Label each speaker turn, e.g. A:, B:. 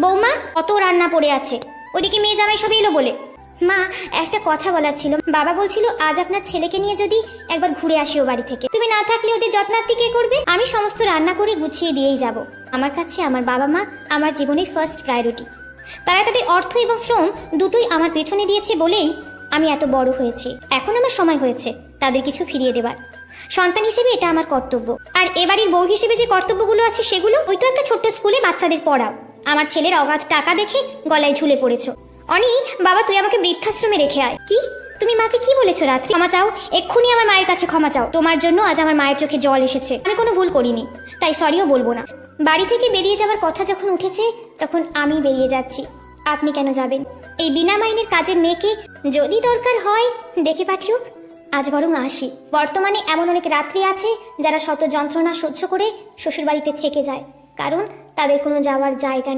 A: বৌমা, কত রান্না পড়ে আছে, ওদিকে মেয়ে জামাই সব এলো বলে। মা, একটা কথা বলার ছিল। বাবা বলছিল আজ আপনার ছেলেকে নিয়ে যদি একবার ঘুরে আসি ও বাড়ি থেকে। তুমি না থাকলে ওদের যত্নার্থী কে করবে? আমি সমস্ত রান্না করে গুছিয়ে দিয়েই যাব। আমার কাছে আমার বাবা মা আমার জীবনের ফার্স্ট প্রায়োরিটি। তারা তাদের অর্থ এবং শ্রম দুটোই আমার পেছনে দিয়েছে বলেই আমি এত বড় হয়েছি। এখন আমার সময় হয়েছে তাদের কিছু ফিরিয়ে দেবার। সন্তান হিসেবে এটা আমার কর্তব্য। আর এবাড়ির বউ হিসেবে যে কর্তব্যগুলো আছে সেগুলো, ওই তো একটা ছোট্ট স্কুলে বাচ্চাদের পড়াও। আমার ছেলের অগাধ টাকা দেখে গলায় ঝুলে পড়েছো। অনি, বাবা তুই আমাকে বৃদ্ধাশ্রমে রেখে আয়। কি? তুমি মাকে কি বলেছো রাত্রি? ক্ষমা চাও, এক্ষুনি আমার মায়ের কাছে ক্ষমা চাও। তোমার জন্য আজ আমার মায়ের চোখে জল এসেছে। আমি কোনো ভুল করিনি, তাই সরিও বলবো না। বাড়ি থেকে বেরিয়ে যাওয়ার কথা যখন উঠেছে তখন আমি বেরিয়ে যাচ্ছি। আপনি কেন যাবেন? এই বিনা মাইনের কাজের মেয়েকে যদি দরকার হয় ডেকে পাঠিও। আজ বরং আসি। বর্তমানে এমন অনেক রাত্রি আছে যারা শত যন্ত্রণা সহ্য করে শ্বশুরবাড়িতে থেকে যায়, কারণ তাদের কোনো যাওয়ার জায়গা নেই।